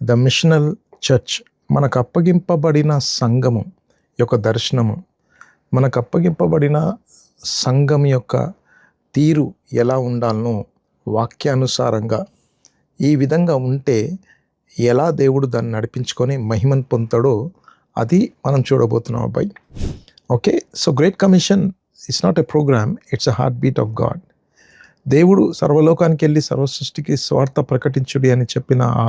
The missional church మనకు అప్పగింపబడిన సంఘము యొక్క దర్శనము, మనకు అప్పగింపబడిన సంఘం యొక్క తీరు ఎలా ఉండాలనో వాక్యానుసారంగా ఈ విధంగా ఉంటే ఎలా దేవుడు దాన్ని నడిపించుకొని మహిమను పొందుతాడో అది మనం చూడబోతున్నాం అబ్బాయి. Okay, so great commission it's not a programme, it's a heart beat of God. దేవుడు సర్వలోకానికి వెళ్ళి సర్వసృష్టికి స్వార్థ ప్రకటించుడి అని చెప్పిన ఆ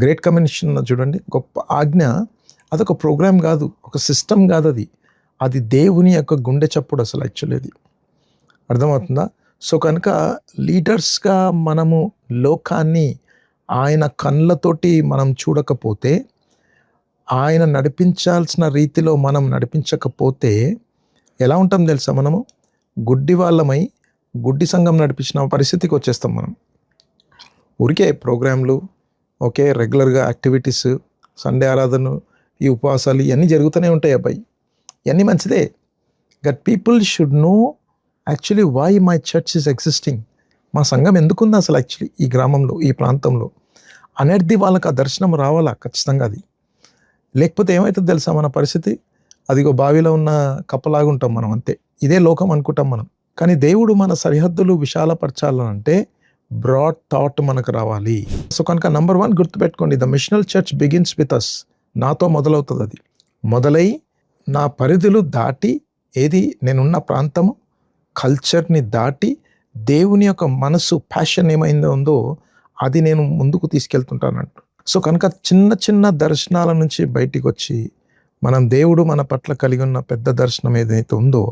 గ్రేట్ కమిషన్ చూడండి, గొప్ప ఆజ్ఞ. అదొక ప్రోగ్రామ్ కాదు, ఒక సిస్టమ్ కాదు, అది దేవుని యొక్క గుండె చప్పుడు అసలు యాక్చువల్లీ. అది అర్థమవుతుందా? సో కనుక లీడర్స్గా మనము లోకాన్ని ఆయన కళ్ళతోటి మనం చూడకపోతే, ఆయన నడిపించాల్సిన రీతిలో మనం నడిపించకపోతే ఎలా ఉంటాం తెలుసా? మనము గుడ్డి వాళ్ళమై గుడ్డి సంఘం నడిపించిన పరిస్థితికి వచ్చేస్తాం మనం. ఊరికే ప్రోగ్రాంలు, ఓకే, రెగ్యులర్గా యాక్టివిటీస్, సండే ఆరాధనలు, ఈ ఉపవాసాలు ఇవన్నీ జరుగుతూనే ఉంటాయి అబ్బాయి. ఇవన్నీ మంచిదే. But people should know actually why my church is existing. మా సంఘం ఎందుకుంది అసలు యాక్చువల్లీ ఈ గ్రామంలో, ఈ ప్రాంతంలో అనేది వాళ్ళకి ఆ దర్శనం రావాలా ఖచ్చితంగా. అది లేకపోతే ఏమవుతుంది తెలుసా మన పరిస్థితి? అదిగో బావిలో ఉన్న కప్పలాగా ఉంటాం మనం, అంతే. ఇదే లోకం అనుకుంటాం మనం. కానీ దేవుడు మన సరిహద్దులు విశాలపరచాలంటే బ్రాడ్ థాట్ మనకు రావాలి. సో కనుక నంబర్ 1 గుర్తుపెట్టుకోండి, the missional church begins with us. నాతో మొదలవుతుంది. అది మొదలై నా పరిధులు దాటి, ఏది నేనున్న ప్రాంతము కల్చర్ని దాటి దేవుని యొక్క మనసు ప్యాషన్ ఏమైందో ఉందో అది నేను ముందుకు తీసుకెళ్తుంటానంట. సో కనుక చిన్న చిన్న దర్శనాల నుంచి బయటికి వచ్చి మనం దేవుడు మన పట్ల కలిగి ఉన్న పెద్ద దర్శనం ఏదైతే ఉందో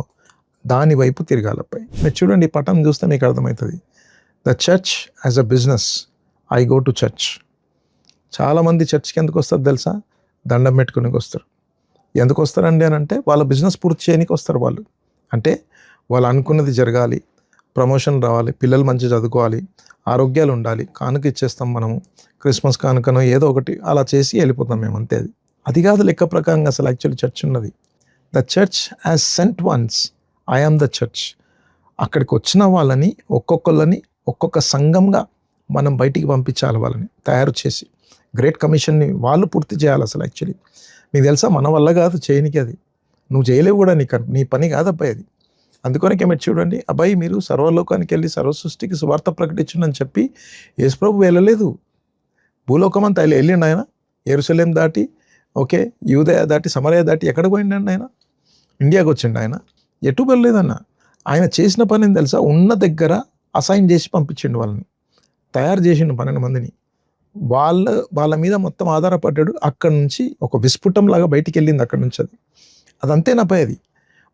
దాని వైపు తిరగాలపై. మీరు చూడండి, ఈ పటం చూస్తే మీకు అర్థమవుతుంది. The church as a business, I go to church. చాలామంది చర్చ్కి ఎందుకు వస్తారు తెలుసా? దండం పెట్టుకునికి వస్తారు. ఎందుకు వస్తారండి అని అంటే వాళ్ళ బిజినెస్ పూర్తి చేయడానికి వస్తారు వాళ్ళు. అంటే వాళ్ళు అనుకున్నది జరగాలి, ప్రమోషన్ రావాలి, పిల్లలు మంచిగా చదువుకోవాలి, ఆరోగ్యాలు ఉండాలి, కానుక ఇచ్చేస్తాం మనము, క్రిస్మస్ కానుకనో ఏదో ఒకటి అలా చేసి వెళ్ళిపోతాం మేము, అంతే. అది కాదు లెక్క ప్రకారంగా అసలు యాక్చువల్లీ చర్చ్ ఉన్నది. The church as sent ones, I am the church. అక్కడికి వచ్చిన వాళ్ళని ఒక్కొక్కళ్ళని ఒక్కొక్క సంఘంగా మనం బయటికి పంపించాలి, వాళ్ళని తయారు చేసి. గ్రేట్ కమిషన్ని వాళ్ళు పూర్తి చేయాలి అసలు యాక్చువల్లీ. మీకు తెలుసా, మన వల్ల కాదు చేయనికి, అది నువ్వు చేయలేవు కూడా, నీ పని కాదు అబ్బాయి అది. అందుకనే మీరు చూడండి, అబ్బాయి మీరు సర్వలోకానికి వెళ్ళి సర్వసృష్టికి సువార్త ప్రకటించండి చెప్పి యేసుప్రభు వెళ్ళలేదు. భూలోకం అంతా వెళ్ళిండు ఆయన. యెరూషలేం దాటి, ఓకే, యూదయ దాటి, సమరయ దాటి ఎక్కడికి పోయిండండి ఆయన? ఇండియాకి వచ్చిండు ఆయన. ఎటు వెళ్ళలేదన్న. ఆయన చేసిన పని ఏం తెలుసా? ఉన్న దగ్గర అసైన్ చేసి పంపించిండు వాళ్ళని, తయారు చేసిండు 12 మందిని. వాళ్ళ మీద మొత్తం ఆధారపడ్డాడు. అక్కడి నుంచి ఒక విస్ఫుటం లాగా బయటికి వెళ్ళింది అక్కడి నుంచి. అదంతేనాపై. అది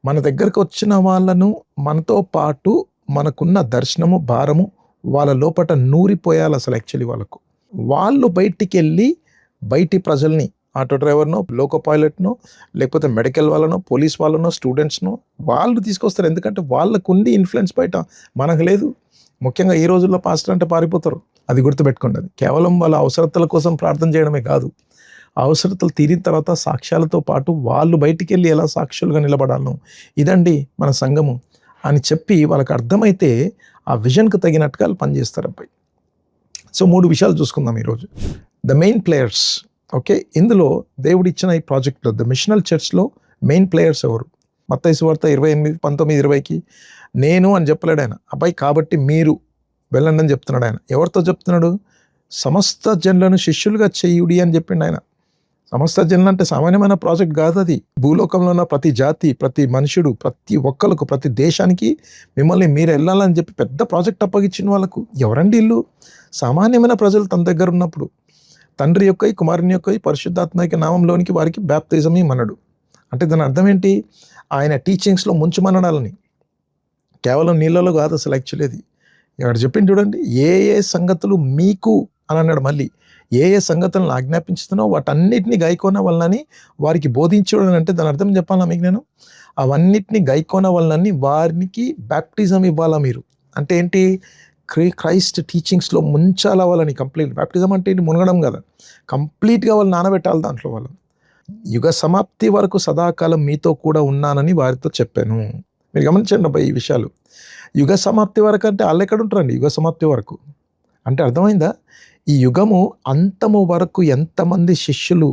మన దగ్గరకు వచ్చిన వాళ్ళను మనతో పాటు మనకున్న దర్శనము, భారము వాళ్ళ లోపట నూరిపోయాలి అసలు యాక్చువల్లీ. వాళ్ళు బయటికి వెళ్ళి బయటి ప్రజల్ని, ఆటో డ్రైవర్నో, లోకో పైలట్నో, లేకపోతే మెడికల్ వాళ్ళనో, పోలీస్ వాళ్ళనో, స్టూడెంట్స్నో వాళ్ళు తీసుకొస్తారు. ఎందుకంటే వాళ్ళకు ఉండి ఇన్ఫ్లుయెన్స్ బయట, మనకు లేదు. ముఖ్యంగా ఈ రోజుల్లో పాస్టర్ అంటే పారిపోతారు. అది గుర్తుపెట్టుకోండి. అది కేవలం వాళ్ళ అవసరతల కోసం ప్రార్థన చేయడమే కాదు, అవసరతలు తీరిన తర్వాత సాక్ష్యాలతో పాటు వాళ్ళు బయటికి వెళ్ళి ఎలా సాక్షులుగా నిలబడాలను, ఇదండి మన సంఘము అని చెప్పి వాళ్ళకి అర్థమైతే ఆ విజన్కి తగినట్టుగా వాళ్ళు పనిచేస్తారు అబ్బాయి. సో 3 విషయాలు చూసుకుందాం ఈరోజు. The main players, okay. ఇందులో దేవుడు ఇచ్చిన ఈ ప్రాజెక్ట్లో ద మిషనల్ చర్చ్లో మెయిన్ ప్లేయర్స్ ఎవరు? మత్తయి సువార్త 28:19-20కి నేను అని చెప్పలేడు ఆయన, అబ్బాయి, కాబట్టి మీరు వెళ్ళండి అని చెప్తున్నాడు ఆయన. ఎవరితో చెప్తున్నాడు? సమస్త జనులను శిష్యులుగా చేయుడి అని చెప్పిండు ఆయన. సమస్త జనులు అంటే సామాన్యమైన ప్రాజెక్ట్ కాదు అది. భూలోకంలో ఉన్న ప్రతి జాతి, ప్రతి మనుషుడు, ప్రతి ఒక్కరికి, ప్రతి దేశానికి మిమ్మల్ని మీరు వెళ్ళాలని చెప్పి పెద్ద ప్రాజెక్ట్ అప్పగించిన వాళ్ళకు. ఎవరండి ఇల్లు? సామాన్యమైన ప్రజలు తన దగ్గర ఉన్నప్పుడు తండ్రి యొక్క, కుమారుని యొక్క, పరిశుద్ధాత్మ యొక్క నామంలోనికి వారికి బ్యాప్తిజం ఇమ్మన్నాడు. అంటే దాని అర్థం ఏంటి? ఆయన టీచింగ్స్లో ముంచుమనడాలని, కేవలం నీళ్ళలో కాదు అసలు యాక్చువల్లీ. అది ఇక్కడ చెప్పింది చూడండి, ఏ ఏ సంగతులు మీకు అని అన్నాడు. మళ్ళీ ఏ ఏ సంగతులను ఆజ్ఞాపించుతున్నో వాటన్నిటిని గైకోన వలనని వారికి బోధించడం అంటే దాని అర్థం చెప్పాలా మీకు నేను? అవన్నిటిని గైకోన వలనని వారికి బ్యాప్టిజం ఇవ్వాలా మీరు. అంటే ఏంటి? క్రైస్ట్ టీచింగ్స్లో ముంచాల వాళ్ళని కంప్లీట్. బ్యాప్టిజం అంటే ఏంటి? మునగడం కదా, కంప్లీట్గా వాళ్ళు నానబెట్టాలి దాంట్లో. వాళ్ళు యుగ సమాప్తి వరకు సదాకాలం మీతో కూడా ఉన్నానని వారితో చెప్పాను. మీరు గమనించండి అబ్బాయి ఈ విషయాలు. యుగ సమాప్తి వరకు అంటే వాళ్ళు ఎక్కడ ఉంటారండి? యుగ సమాప్తి వరకు అంటే అర్థమైందా? ఈ యుగము అంతము వరకు ఎంతమంది శిష్యులు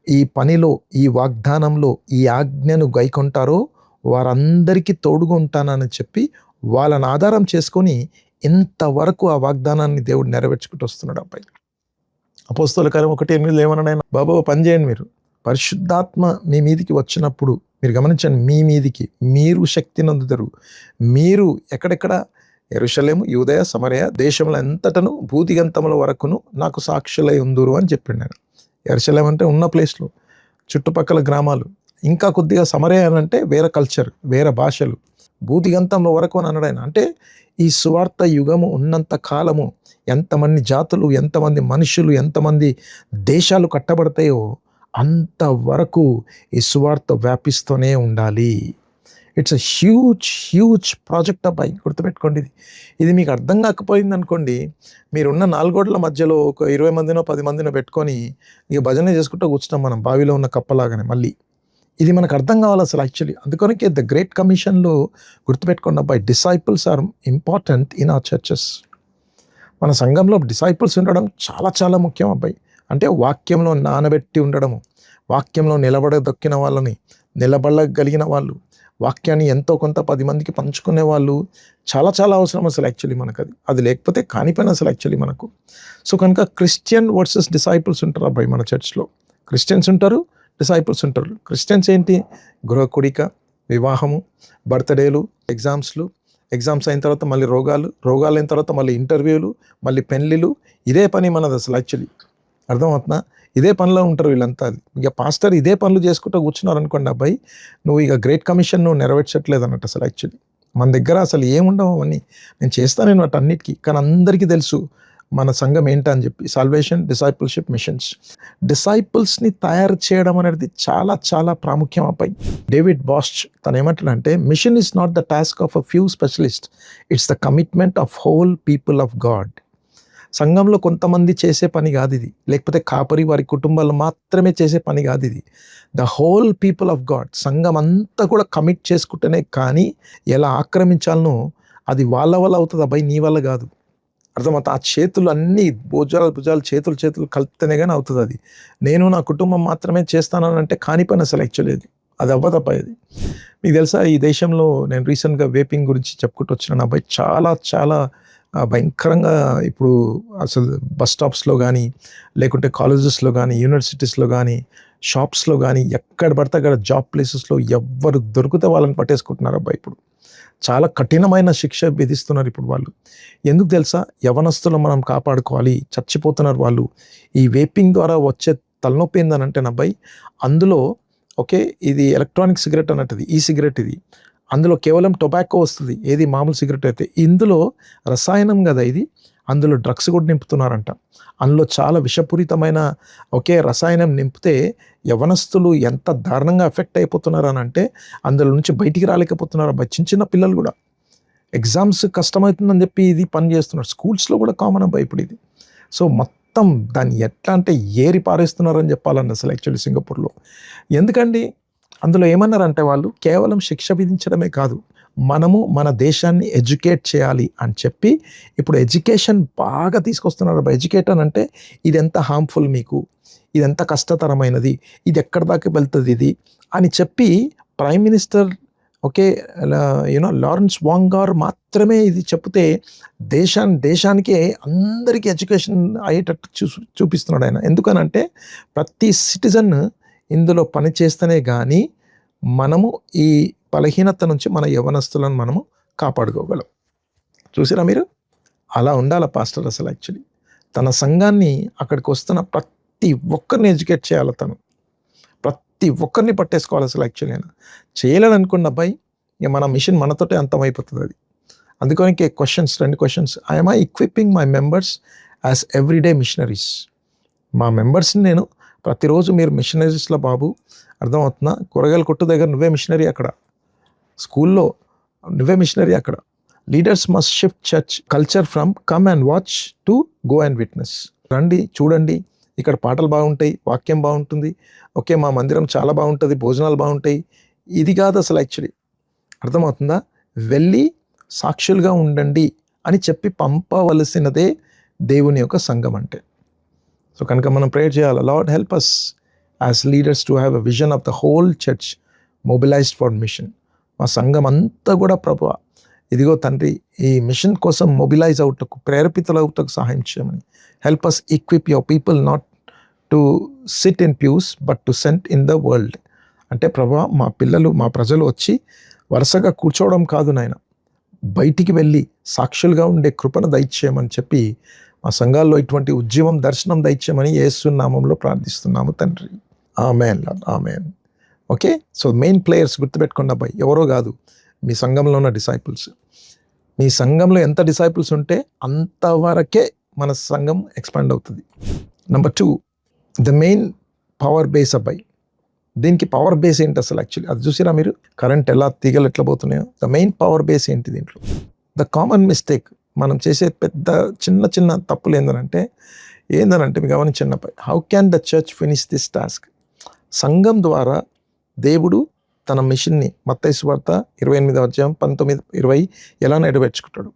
ఈ పనిలో, ఈ వాగ్దానంలో, ఈ ఆజ్ఞను గైకొంటారో వారందరికీ తోడుగా ఉంటానని చెప్పి వాళ్ళని ఆధారం చేసుకొని ఇంతవరకు ఆ వాగ్దానాన్ని దేవుడు నెరవేర్చుకుంటూ వస్తున్నాడు అబ్బాయి. అపోస్తలుల కార్యం 1:8 ఏమన్నాడు? బాబు పని చేయండి, మీరు పరిశుద్ధాత్మ మీ మీదికి వచ్చినప్పుడు మీరు గమనించండి, మీ మీదికి మీరు శక్తి నొందుతారు. మీరు ఎక్కడెక్కడ యెరూషలేము, యూదయ, సమరయ దేశముల అంతటను భూదిగంతముల వరకును నాకు సాక్షులై ఉందురు అని చెప్పిండు ఆయన. యెరూషలేం అంటే ఉన్న ప్లేస్లో, చుట్టుపక్కల గ్రామాలు, ఇంకా కొద్దిగా సమరయ అని అంటే వేరే కల్చర్, వేరే భాషలు, భూదిగంతంలో వరకు అని అన్నాడు ఆయన. అంటే ఈ సువార్త యుగము ఉన్నంత కాలము ఎంతమంది జాతులు, ఎంతమంది మనుషులు, ఎంతమంది దేశాలు కట్టబడతాయో అంతవరకు ఈ సువార్త వ్యాపిస్తూనే ఉండాలి. ఇట్స్ అ హ్యూజ్ ప్రాజెక్ట్ అబ్బాయి, గుర్తుపెట్టుకోండి. ఇది మీకు అర్థం కాకపోయింది అనుకోండి, మీరున్న 4 గోడల మధ్యలో ఒక 20 మందినో 10 మందినో పెట్టుకొని ఇక భజన చేసుకుంటూ కూర్చున్నాం మనం, బావిలో ఉన్న కప్పలాగానే. మళ్ళీ ఇది మనకు అర్థం కావాలి అసలు యాక్చువల్లీ. అందుకనికే ద గ్రేట్ కమిషన్లో గుర్తుపెట్టుకోండి అబ్బాయి, disciples are important in our churches. మన సంఘంలో డిసైపుల్స్ ఉండడం చాలా చాలా ముఖ్యం అబ్బాయి. అంటే వాక్యంలో నానబెట్టి ఉండడము, వాక్యంలో నిలబడదొక్కిన వాళ్ళని, నిలబడగలిగిన వాళ్ళు, వాక్యాన్ని ఎంతో కొంత 10 మందికి పంచుకునే వాళ్ళు చాలా చాలా అవసరం అసలు యాక్చువల్లీ మనకు. అది లేకపోతే కాని పని అసలు యాక్చువల్లీ మనకు. సో కనుక క్రిస్టియన్ వర్సెస్ డిసైపుల్స్ ఉంటారు అబ్బాయి మన చర్చ్లో. క్రిస్టియన్స్ ఉంటారు, డిసైపుల్స్ ఉంటారు. క్రిస్టియన్స్ ఏంటి? గృహ కూడిక, వివాహము, బర్త్డేలు, ఎగ్జామ్స్ అయిన తర్వాత మళ్ళీ రోగాలు అయిన తర్వాత మళ్ళీ ఇంటర్వ్యూలు, మళ్ళీ పెళ్ళిళ్ళు. ఇదే పని మనది అసలు యాక్చువల్లీ. అర్థమవుతుందా? ఇదే పనిలో ఉంటారు వీళ్ళంతా. ఇక పాస్టర్ ఇదే పనులు చేసుకుంటూ కూర్చున్నారు అనుకోండి అబ్బాయి, నువ్వు ఇక గ్రేట్ కమిషన్ నువ్వు నెరవేర్చట్లేదు అన్నట్టు అసలు యాక్చువల్లీ. మన దగ్గర అసలు ఏముండవు అవన్నీ. నేను చేస్తాను నేను వాటి అన్నిటికీ, కానీ అందరికీ తెలుసు మన సంఘం ఏంటని చెప్పి. Salvation, discipleship, machines. డిసైపుల్స్ని తయారు చేయడం అనేది చాలా చాలా ప్రాముఖ్యం అబ్బాయి. డేవిడ్ బాస్ట్ తను ఏమంటాడంటే, mission is not the task of a few specialist, it's the commitment of whole people of God. సంఘంలో కొంతమంది చేసే పని కాదు ఇది, లేకపోతే కాపరి వారి కుటుంబాలు మాత్రమే చేసే పని కాదు ఇది. The whole people of God, సంఘం అంతా కూడా కమిట్ చేసుకుంటేనే కానీ ఎలా ఆక్రమించాలనో అది వాళ్ళ వల్ల అవుతుంది అబ్బాయి, నీ వల్ల కాదు. అర్థమవుతా? ఆ చేతులు అన్నీ భుజాలు చేతులు కలిపితేనే కానీ అవుతుంది అది. నేను నా కుటుంబం మాత్రమే చేస్తానని అంటే కాని పని అసలు యాక్చువల్లీ అది అవ్వదబ్బాయి. అది మీకు తెలుసా, ఈ దేశంలో నేను రీసెంట్గా వేపింగ్ గురించి చెప్పుకుంటూ వచ్చినాను అబ్బాయి. చాలా చాలా భయంకరంగా ఇప్పుడు అసలు బస్ స్టాప్స్లో కానీ, లేకుంటే కాలేజెస్లో కానీ, యూనివర్సిటీస్లో కానీ, షాప్స్లో కానీ, ఎక్కడ పడితే అక్కడ జాబ్ ప్లేసెస్లో ఎవ్వరు దొరికితే వాళ్ళని పట్టేసుకుంటున్నారు అబ్బాయి. ఇప్పుడు చాలా కఠినమైన శిక్ష విధిస్తున్నారు ఇప్పుడు వాళ్ళు. ఎందుకు తెలుసా? యవనస్తులు మనం కాపాడుకోవాలి, చచ్చిపోతున్నారు వాళ్ళు. ఈ వేపింగ్ ద్వారా వచ్చే తలనొప్పి ఏందనంటే అబ్బాయి, అందులో ఓకే ఇది ఎలక్ట్రానిక్ సిగరెట్ అన్నట్టుది, ఈ సిగరెట్ ఇది, అందులో కేవలం టొబాకో వస్తుంది, ఏది మామూలు సిగరెట్ అయితే. ఇందులో రసాయనం కదా ఇది, అందులో డ్రగ్స్ కూడా నింపుతున్నారంట. అందులో చాలా విషపూరితమైన ఒకే రసాయనం నింపితే యవనస్తులు ఎంత దారుణంగా ఎఫెక్ట్ అయిపోతున్నారు అని అంటే అందులో నుంచి బయటికి రాలేకపోతున్నారు అబ్బాయి. చిన్న పిల్లలు కూడా ఎగ్జామ్స్ కష్టమవుతుందని చెప్పి ఇది పని చేస్తున్నారు. స్కూల్స్లో కూడా కామన్ అబ్బాయి ఇప్పుడు ఇది. సో మొత్తం దాన్ని ఎట్లా అంటే ఏరి పారేస్తున్నారని చెప్పాలండి అసలు యాక్చువల్లీ సింగపూర్లో. ఎందుకండి? అందులో ఏమన్నారంటే వాళ్ళు కేవలం శిక్ష విధించడమే కాదు, మనము మన దేశాన్ని ఎడ్యుకేట్ చేయాలి అని చెప్పి ఇప్పుడు ఎడ్యుకేషన్ బాగా తీసుకొస్తున్నారు. ఎడ్యుకేటర్ అంటే ఇది ఎంత హార్మ్ఫుల్ మీకు, ఇది ఎంత కష్టతరమైనది, ఇది ఎక్కడి దాకా వెళ్తుంది ఇది అని చెప్పి prime minister okay Lawrence Wong గారు మాత్రమే ఇది చెప్తే దేశానికే అందరికీ ఎడ్యుకేషన్ అయ్యేటట్టు చూపిస్తున్నాడు ఆయన. ఎందుకనంటే ప్రతి సిటిజన్ ఇందులో పని చేస్తేనే కానీ మనము ఈ బలహీనత నుంచి మన యవనస్తులను మనము కాపాడుకోగలం. చూసిరా మీరు? అలా ఉండాలి పాస్టర్ అసలు యాక్చువల్లీ. తన సంఘాన్ని అక్కడికి వస్తున్న ప్రతి ఒక్కరిని ఎడ్యుకేట్ చేయాలి, తను ప్రతి ఒక్కరిని పట్టేసుకోవాలి అసలు యాక్చువల్లీ. అయినా చేయలేడు అనుకోండి అబ్బాయి, ఇక మన మిషన్ మనతోటే అంతమైపోతుంది అది. అందుకని 2 questions. I'm equipping my members as everyday missionaries. మా మెంబర్స్ని నేను ప్రతిరోజు మీరు మిషనరీస్లో బాబు, అర్థమవుతుందా? కూరగాయల కొట్టు దగ్గర నువ్వే మిషనరీ, అక్కడ స్కూల్లో నువ్వే మిషనరీ, అక్కడ leaders must shift church culture from come and watch to go and witness. రండి, చూడండి, ఇక్కడ పాటలు బాగుంటాయి, వాక్యం బాగుంటుంది, ఓకే మా మందిరం చాలా బాగుంటుంది, భోజనాలు బాగుంటాయి, ఇది కాదు అసలు యాక్చువల్లీ. అర్థమవుతుందా? వెళ్ళి సాక్షులుగా ఉండండి అని చెప్పి పంపవలసినదే దేవుని యొక్క సంఘం అంటే. సో కనుక మనం ప్రేయర్ చేయాలి, Lord help us as leaders to have a vision of the whole church mobilised for mission. మా సంఘం అంతా కూడా ప్రభువా ఇదిగో తండ్రి ఈ మిషన్ కోసం మొబిలైజ్ అవుటకు, ప్రేరేపితులు అవుటకు సహాయం చేయమని. Help us equip your people not to sit in pews but to sent in the world. అంటే ప్రభువా మా పిల్లలు, మా ప్రజలు వచ్చి వరుసగా కూర్చోవడం కాదు నాయన, బయటికి వెళ్ళి సాక్షులుగా ఉండే కృపను దయచేయమని చెప్పి మా సంఘాల్లో ఇటువంటి ఉద్యమం, దర్శనం దయచేయమని యేసు నామంలో ప్రార్థిస్తున్నాము తండ్రి. ఆమేన్ లార్డ్, ఆమేన్. ఓకే, సో మెయిన్ ప్లేయర్స్ గుర్తుపెట్టుకున్న అబ్బాయి ఎవరో కాదు, మీ సంఘంలో ఉన్న డిసైపుల్స్. మీ సంఘంలో ఎంత డిసైపుల్స్ ఉంటే అంతవరకే మన సంఘం ఎక్స్పాండ్ అవుతుంది. Number 2, the main power base అబ్బాయి. దీనికి పవర్ బేస్ ఏంటి అసలు? యాక్చువల్లీ అది చూసిరా మీరు, కరెంట్ ఎలా, తీగలు ఎట్లా పోతున్నాయో. ద మెయిన్ పవర్ బేస్ ఏంటి దీంట్లో? ద కామన్ మిస్టేక్, మనం చేసే పెద్ద చిన్న చిన్న తప్పులు ఏంటంటే మీకు గమనించండి అబ్బాయి, how can the church finish this task? సంఘం ద్వారా దేవుడు తన మిషన్ని మత్తయి సువార్త 28:19-20 ఎలా నెరవేర్చుకుంటాడు?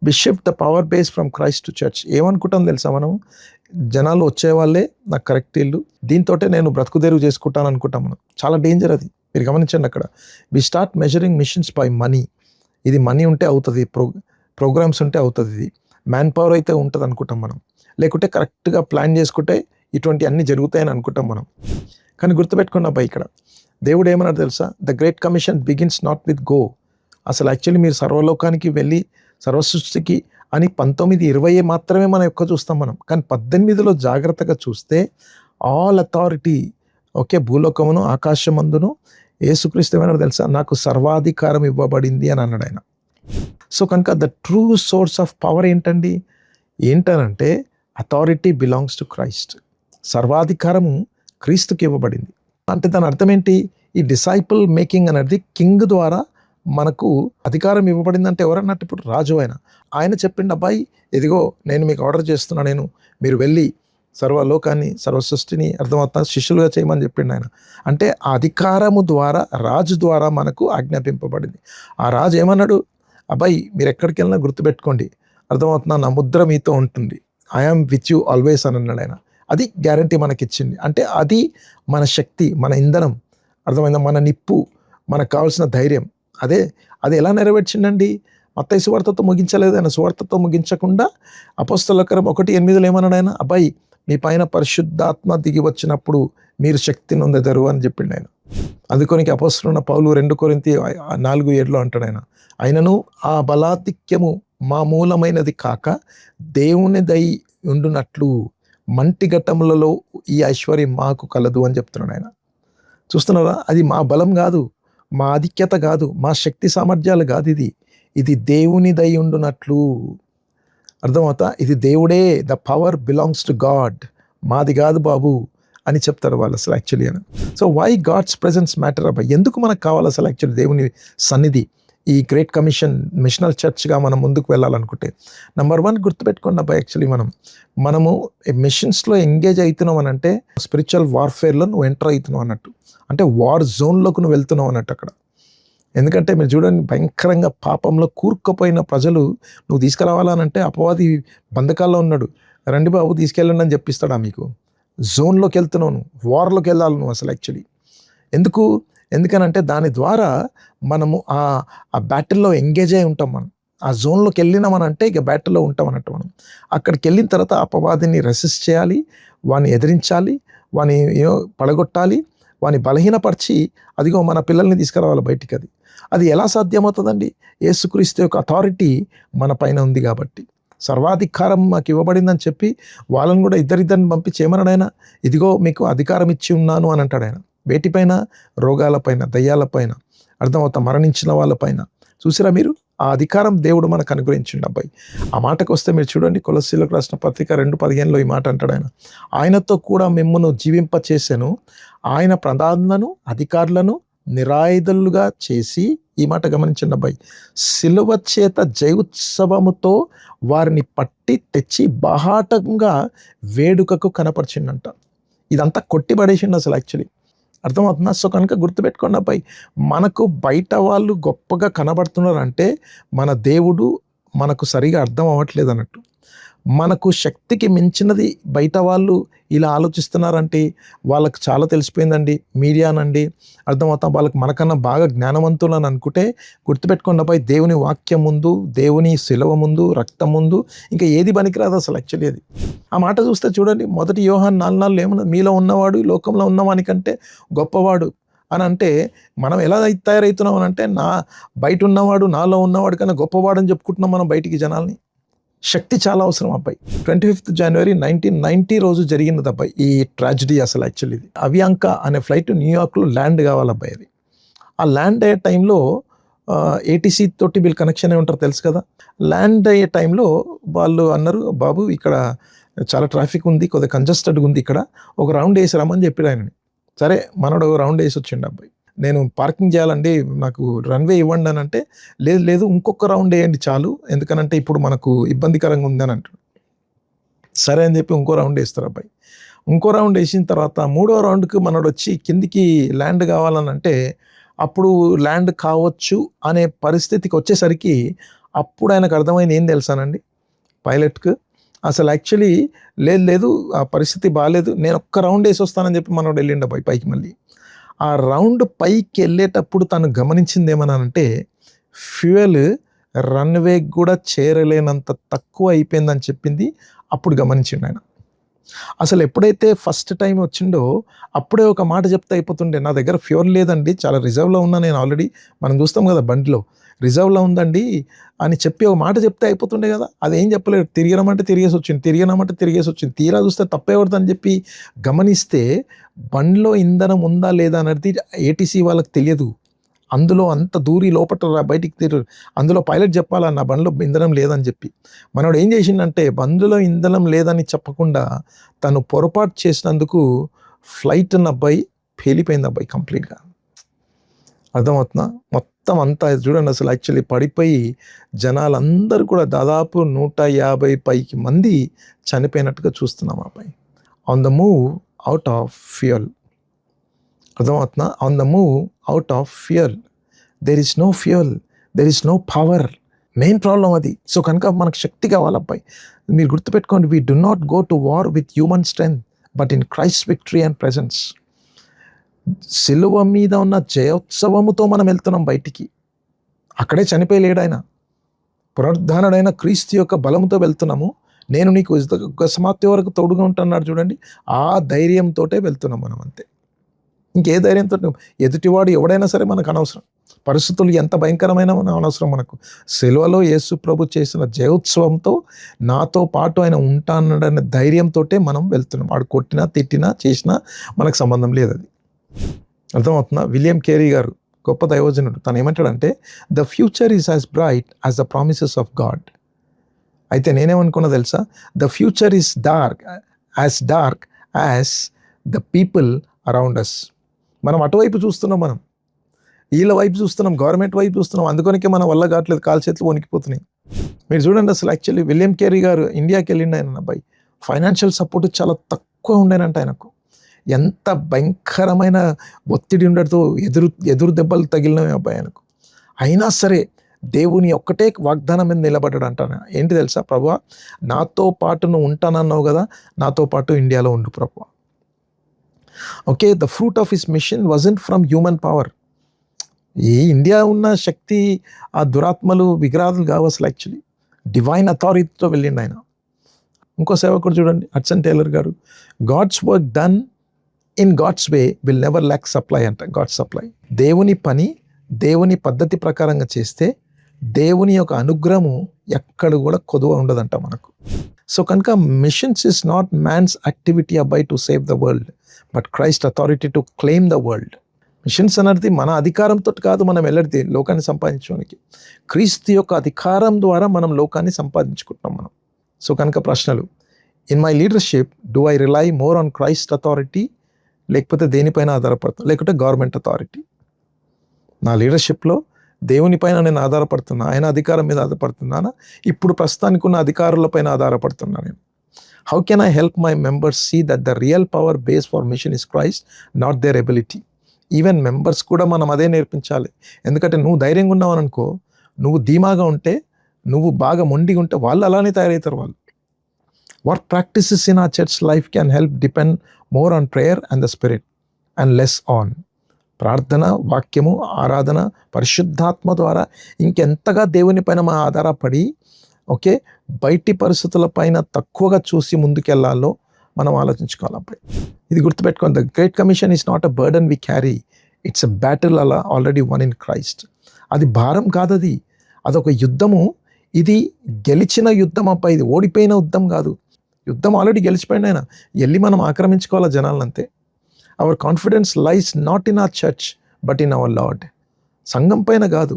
We shift the power base from Christ to church. ఏమనుకుంటాం తెలుసా మనం? జనాలు వచ్చేవాళ్ళే నాకు కరెక్ట్ ఇల్లు, దీంతోటే నేను బ్రతుకుదేరు చేసుకుంటాను అనుకుంటాం మనం. చాలా డేంజర్ అది, మీరు గమనించండి అక్కడ. We start measuring missions by money. ఇది మనీ ఉంటే అవుతుంది, ప్రోగ్రామ్స్ ఉంటే అవుతుంది, ఇది మ్యాన్ పవర్ అయితే ఉంటుంది అనుకుంటాం మనం. లేకుంటే కరెక్ట్గా ప్లాన్ చేసుకుంటే ఇటువంటి అన్నీ జరుగుతాయని అనుకుంటాం మనం. కానీ గుర్తుపెట్టుకున్న అబ్బాయి, ఇక్కడ దేవుడు ఏమన్నాడు తెలుసా? The great commission begins not with go. అసలు యాక్చువల్లీ మీరు సర్వలోకానికి వెళ్ళి సర్వసృష్టికి అని 19:20 మాత్రమే మనం ఎక్కువ చూస్తాం మనం. కానీ 18లో జాగ్రత్తగా చూస్తే ఆల్ అథారిటీ, ఓకే, భూలోకమును ఆకాశమందును యేసుక్రీస్తు ఏమన్నాడు తెలుసా? నాకు సర్వాధికారం ఇవ్వబడింది అని అన్నాడు ఆయన. సో కనుక the true source of power ఏంటనంటే అథారిటీ బిలాంగ్స్ టు క్రైస్ట్. సర్వాధికారము క్రీస్తుకి ఇవ్వబడింది. అంటే దాని అర్థం ఏంటి? ఈ డిసైపుల్ మేకింగ్ అనేది కింగ్ ద్వారా మనకు అధికారం ఇవ్వబడిందంటే ఎవరన్నట్టు? ఇప్పుడు రాజు ఆయన చెప్పిండు, అబ్బాయి ఇదిగో నేను మీకు ఆర్డర్ చేస్తున్నా, మీరు వెళ్ళి సర్వలోకాన్ని, సర్వసృష్టిని అర్థమవుతా శిష్యులుగా చేయమని చెప్పిండు ఆయన. అంటే ఆ అధికారము ద్వారా, రాజు ద్వారా మనకు ఆజ్ఞాపింపబడింది. ఆ రాజు ఏమన్నాడు? అబ్బాయి మీరు ఎక్కడికి వెళ్ళినా గుర్తుపెట్టుకోండి, అర్థమవుతున్నా, నా ముద్ర మీతో ఉంటుంది, ఐఆమ్ విత్ యూ ఆల్వేస్ అని అన్నాడు ఆయన. అది గ్యారంటీ మనకిచ్చింది. అంటే అది మన శక్తి, మన ఇంధనం, అర్థమైందా? మన నిప్పు, మనకు కావాల్సిన ధైర్యం. అది ఎలా నెరవేర్చిండండి? మత్తయి సువార్తతో ముగించలేదు ఆయన. సువార్తతో ముగించకుండా అపోస్తలుల కార్యం 1:8 ఏమన్నాడు ఆయన? అబ్బాయి మీ పైన పరిశుద్ధాత్మ దిగి వచ్చినప్పుడు మీరు శక్తి నొందెదరు అని చెప్పిండు ఆయన. అందుకోనికి అపోస్తలున్న పౌలు 2 కొరింథీ 4:7 అంటాడు ఆయన, అయినను ఆ బలాధిక్యము మా మూలమైనది కాక దేవుని దై ఉండునట్లు మంటి ఘట్టములలో ఈ ఐశ్వర్యం మాకు కలదు అని చెప్తున్నాడు ఆయన. చూస్తున్నారా? అది మా బలం కాదు, మా ఆధిక్యత కాదు, మా శక్తి సామర్థ్యాలు కాదు, ఇది దేవుని దై ఉండునట్లు. అర్థమవుతా? ఇది దేవుడే, the power belongs to God, మాది కాదు బాబు అని చెప్తారు వాళ్ళు అసలు యాక్చువల్లీ అని. So why God's presence matter అబ్బాయి? ఎందుకు మనకు కావాలి అసలు యాక్చువల్లీ దేవుని సన్నిధి? ఈ గ్రేట్ కమిషన్ మిషనల్ చర్చ్గా మనం ముందుకు వెళ్ళాలనుకుంటే నెంబర్ 1 గుర్తుపెట్టుకోండి అబ్బాయి, యాక్చువల్లీ మనము మిషన్స్లో ఎంగేజ్ అవుతున్నాం అని అంటే స్పిరిచువల్ వార్ఫేర్లో నువ్వు ఎంటర్ అవుతున్నావు అన్నట్టు. అంటే వార్ జోన్లోకి నువ్వు వెళ్తున్నావు అన్నట్టు అక్కడ. ఎందుకంటే మీరు చూడండి, భయంకరంగా పాపంలో కూరుకుపోయిన ప్రజలు నువ్వు తీసుకురావాలనంటే అపవాది బంధకాల్లో ఉన్నాడు, రండి బాబు తీసుకెళ్ళండి అని చెప్పిస్తాడా మీకు? జోన్లోకి వెళ్తున్నావు నువ్వు, వార్లోకి వెళ్ళాలి నువ్వు అసలు యాక్చువల్లీ. ఎందుకనంటే దాని ద్వారా మనము ఆ బ్యాటిల్లో ఎంగేజ్ అయి ఉంటాం. మనం ఆ జోన్లోకి వెళ్ళినామనంటే ఇక బ్యాటిల్లో ఉంటాం అన్నట్టు. మనం అక్కడికి వెళ్ళిన తర్వాత అపవాదిని రెసిస్ట్ చేయాలి, వాని ఎదిరించాలి, వాని పడగొట్టాలి, వాని బలహీనపరిచి అదిగో మన పిల్లల్ని తీసుకురావాలి బయటికి. అది ఎలా సాధ్యమవుతుందండి? యేసుక్రీస్తు యొక్క అథారిటీ మన పైన ఉంది కాబట్టి. సర్వాధికారం మాకు ఇవ్వబడిందని చెప్పి వాళ్ళని కూడా ఇద్దరిని పంపించి ఏమన్నాడు ఆయన? ఇదిగో మీకు అధికారం ఇచ్చి ఉన్నాను అని అంటాడు ఆయన. వేటిపైన? రోగాలపైన, దయ్యాలపైన, అర్థమవుతా, మరణించిన వాళ్ళపైన. చూసిరా మీరు? ఆ అధికారం దేవుడు మనకు అనుగ్రహించిండు అబ్బాయి. ఆ మాటకు వస్తే మీరు చూడండి, కొలస్సీలకు రాసిన పత్రిక 2:15 ఈ మాట అంటాడు ఆయన, ఆయనతో కూడా మిమ్మును జీవింపచేసెను, ఆయన ప్రధానులను అధికారులను నిరాయుధులుగా చేసి, ఈ మాట గమనించండి అబ్బాయి, సిలువ చేత జయోత్సవముతో వారిని పట్టి తెచ్చి బాహాటంగా వేడుకకు కనపరిచిండంట. ఇదంతా కొట్టిపడేసిండు అసలు యాక్చువల్లీ. అర్థమవుతుందా? సో కనుక గుర్తుపెట్టుకోండి అబ్బాయి, మనకు బయట వాళ్ళు గొప్పగా కనబడుతున్నారంటే మన దేవుడు మనకు సరిగా అర్థం అవ్వట్లేదు అన్నట్టు. మనకు శక్తికి మించినది బయట వాళ్ళు ఇలా ఆలోచిస్తున్నారంటే వాళ్ళకి చాలా తెలిసిపోయిందండి, మీడియానండి, అర్థమవుతాం. వాళ్ళకి మనకన్నా బాగా జ్ఞానవంతులు అని అనుకుంటే గుర్తుపెట్టుకోండి అబ్బాయి, దేవుని వాక్యం ముందు, దేవుని శిలువ ముందు, రక్తం ముందు ఇంకా ఏది పనికిరాదు అసలు. యాక్చువల్లీ అది ఆ మాట చూస్తే చూడండి, 1 యోహాను 4:4 ఏమన్నా, మీలో ఉన్నవాడు లోకంలో ఉన్నవానికంటే గొప్పవాడు అని అంటే, మనం ఎలా తయారవుతున్నాం అని అంటే, బయట ఉన్నవాడు నాలో ఉన్నవాడు కన్నా గొప్పవాడు అని చెప్పుకుంటున్నాం మనం బయటికి జనాల్ని. శక్తి చాలా అవసరం అబ్బాయి. 25th January 1990 రోజు జరిగినది అబ్బాయి ఈ ట్రాజిడీ. అసలు యాక్చువల్లీ ఇది అవియాంకా అనే ఫ్లైట్ న్యూయార్క్లో ల్యాండ్ కావాలి అబ్బాయి. అది ఆ ల్యాండ్ అయ్యే టైంలో ఏటీసీ తోటి వీళ్ళు కనెక్షన్ అయి ఉంటారు తెలుసు కదా. ల్యాండ్ అయ్యే టైంలో వాళ్ళు అన్నారు, బాబు ఇక్కడ చాలా ట్రాఫిక్ ఉంది, కొద్దిగా కంజెస్టెడ్గా ఉంది, ఇక్కడ ఒక రౌండ్ వేసి రమ్మని చెప్పారు ఆయనని. సరే మనోడు రౌండ్ వేసి వచ్చిండు అబ్బాయి. నేను పార్కింగ్ చేయాలండి, నాకు రన్వే ఇవ్వండి అని అంటే, లేదు లేదు ఇంకొక రౌండ్ వేయండి చాలు, ఎందుకనంటే ఇప్పుడు మనకు ఇబ్బందికరంగా ఉంది అని అంటాడు. సరే అని చెప్పి ఇంకో రౌండ్ వేస్తారు అబ్బాయి. ఇంకో రౌండ్ వేసిన తర్వాత 3వ రౌండ్కి మనోడు వచ్చి కిందికి ల్యాండ్ కావాలని అంటే, అప్పుడు ల్యాండ్ కావచ్చు అనే పరిస్థితికి వచ్చేసరికి అప్పుడు ఆయనకు అర్థమైంది ఏం తెలుసానండి పైలట్కు, అసలు యాక్చువల్లీ లేదు ఆ పరిస్థితి బాగాలేదు, నేను ఒక్క రౌండ్ వేసి వస్తానని చెప్పి మనోడు వెళ్ళిండు అబ్బాయి పైకి. మళ్ళీ ఆ రౌండ్ పైకి వెళ్ళేటప్పుడు తను గమనించింది ఏమన్నానంటే, ఫ్యూయల్ రన్వే కూడా చేరలేనంత తక్కువ అయిపోయిందని చెప్పింది. అప్పుడు గమనించిండు ఆయన. అసలు ఎప్పుడైతే ఫస్ట్ టైం వచ్చిండో అప్పుడే ఒక మాట చెప్తే అయిపోతుండే, నా దగ్గర ఫ్యూయల్ లేదండి, చాలా రిజర్వ్లో ఉన్నా నేను ఆల్రెడీ, మనం చూస్తాం కదా బండిలో రిజర్వ్లో ఉందండి అని చెప్పి ఒక మాట చెప్తే అయిపోతుండే కదా. అదేం చెప్పలేదు, తిరిగినామంటే తిరిగేసి వచ్చింది. తీరా చూస్తే తప్పేవడదని చెప్పి గమనిస్తే బండిలో ఇంధనం ఉందా లేదా అనేది ఏటీసీ వాళ్ళకి తెలియదు. అందులో అంత దూరి లోపల బయటికి తిరగరు. అందులో పైలట్ చెప్పాలా నా బండిలో ఇంధనం లేదని చెప్పి. మనోడు ఏం చేసిండంటే, బండిలో ఇంధనం లేదని చెప్పకుండా తను పొరపాటు చేసినందుకు ఫ్లైట్ అబ్బాయి పేలిపోయింది అబ్బాయి కంప్లీట్గా. అర్థమవుతుందా? మొత్తం అంతా చూడండి అసలు యాక్చువల్లీ పడిపోయి జనాలందరూ కూడా దాదాపు 150 పైకి మంది చనిపోయినట్టుగా చూస్తున్నాం అబ్బాయి. On the move out of fuel. అర్థమవుతుందా? On the move out of fuel. There is no fuel, there is no power. Main problem అది. సో కనుక మనకు శక్తి కావాలి అబ్బాయి. మీరు గుర్తుపెట్టుకోండి, we do not go to war with human strength but in Christ victory and presence. సిలువ మీద ఉన్న జయోత్సవముతో మనం వెళ్తున్నాం బయటికి. అక్కడే చనిపోయలేడు ఆయన, పునరుద్ధానుడైన క్రీస్తు యొక్క బలముతో వెళ్తున్నాము. నేను నీకు సమాప్తి వరకు తోడుగా ఉంటున్నాడు చూడండి, ఆ ధైర్యంతో వెళ్తున్నాం మనం అంతే. ఇంకే ధైర్యంతో, ఎదుటివాడు ఎవడైనా సరే మనకు అనవసరం, పరిస్థితులు ఎంత భయంకరమైన అనవసరం మనకు. సిలువలో యేసు ప్రభు చేసిన జయోత్సవంతో నాతో పాటు ఆయన ఉంటానన్న ధైర్యంతో మనం వెళ్తున్నాం. వాడు కొట్టినా తిట్టినా చేసినా మనకు సంబంధం లేదు. అది అర్థమవుతుందా? విలియం కేరీ గారు గొప్ప దైవజనుడు, తను ఏమంటాడంటే, the future is as bright as the promises of God. అయితే నేనేమనుకున్నా తెలుసా, the future is dark as the people around us. మనం అటువైపు చూస్తున్నాం, మనం వీళ్ళ వైపు చూస్తున్నాం, గవర్నమెంట్ వైపు చూస్తున్నాం, అందుకనికే మన వల్ల కావట్లేదు, కాలు చేతులు వణికిపోతున్నాయి. మీరు చూడండి అసలు యాక్చువల్లీ విలియం కేరీ గారు ఇండియాకి వెళ్ళిండు ఆయన అబ్బాయి. ఫైనాన్షియల్ సపోర్ట్ చాలా తక్కువ ఉండేనంట ఆయనకు. ఎంత భయంకరమైన ఒత్తిడి ఉండడంతో ఎదురు దెబ్బలు తగిలినవి అబ్బాయి ఆయనకు. అయినా సరే దేవుని ఒక్కటే వాగ్దానం మీద నిలబడ్డాడు అంటాను. ఏంటి తెలుసా, ప్రభువా నాతో పాటు నువ్వు ఉంటానన్నావు కదా, నాతో పాటు ఇండియాలో ఉండు ప్రభువా. Okay, the fruit of his mission wasn't from human power. ఈ ఇండియా ఉన్న శక్తి ఆ దురాత్మలు విగ్రహాలు కావు అసలు. యాక్చువల్లీ డివైన్ అథారిటీతో వెళ్ళిండు ఆయన. ఇంకో సేవకుడు చూడండి, హడ్సన్ టేలర్ గారు, God's work done in God's way will never lack supply అంట. God supply. దేవుని పని దేవుని పద్ధతి ప్రకారంగా చేస్తే దేవుని యొక్క అనుగ్రహము ఎక్కడ కూడా కొదువ ఉండదంట మనకు. సో కనుక missions is not man's activity అబ్బాయి to save the world but Christ authority to claim the world. Missions అనేది మన అధికారంతో కాదు మనం వెళ్ళడితే లోకాన్ని సంపాదించడానికి, క్రీస్తు యొక్క అధికారం ద్వారా మనం లోకాన్ని సంపాదించుకుంటున్నాం మనం. సో కనుక ప్రశ్నలు, in my leadership do I rely more on Christ authority, లేకపోతే దేనిపైన ఆధారపడుతున్నా, లేకపోతే గవర్నమెంట్ అథారిటీ? నా లీడర్షిప్లో దేవునిపైన నేను ఆధారపడుతున్నా, ఆయన అధికారం మీద ఆధారపడుతున్నానా, ఇప్పుడు ప్రస్తుతానికి ఉన్న అధికారులపైన ఆధారపడుతున్నా నేను? How can I help my members see that the real power base for mission is Christ, not their ability? Even members కూడా మనం అదే నేర్పించాలి. ఎందుకంటే నువ్వు ధైర్యంగా ఉన్నావు అనుకో, నువ్వు ధీమాగా ఉంటే, నువ్వు బాగా మొండిగా ఉంటే వాళ్ళు అలానే తయారవుతారు. వాళ్ళు What practices in our church life can help depend more on prayer and the Spirit and less on ప్రార్థన, వాక్యము, ఆరాధన, పరిశుద్ధాత్మ ద్వారా ఇంకెంతగా దేవుని పైన మా ఆధారపడి ఓకే బయటి పరిస్థితుల పైన తక్కువగా చూసి ముందుకెళ్లాలో మనం ఆలోచించుకోవాలి అబ్బాయి. ఇది గుర్తుపెట్టుకోండి, the great commission is not a burden we carry, it's a battle అలా ఆల్రెడీ వన్ ఇన్ క్రైస్ట్. అది భారం కాదది, అదొక యుద్ధము. ఇది గెలిచిన యుద్ధం అబ్బాయి, ఇది ఓడిపోయిన యుద్ధం కాదు. యుద్ధం ఆల్రెడీ గెలిచిపోయిన ఆయన, వెళ్ళి మనం ఆక్రమించుకోవాలా జనాలంతే. Our confidence lies not in our church but in our Lord. సంఘం పైన కాదు,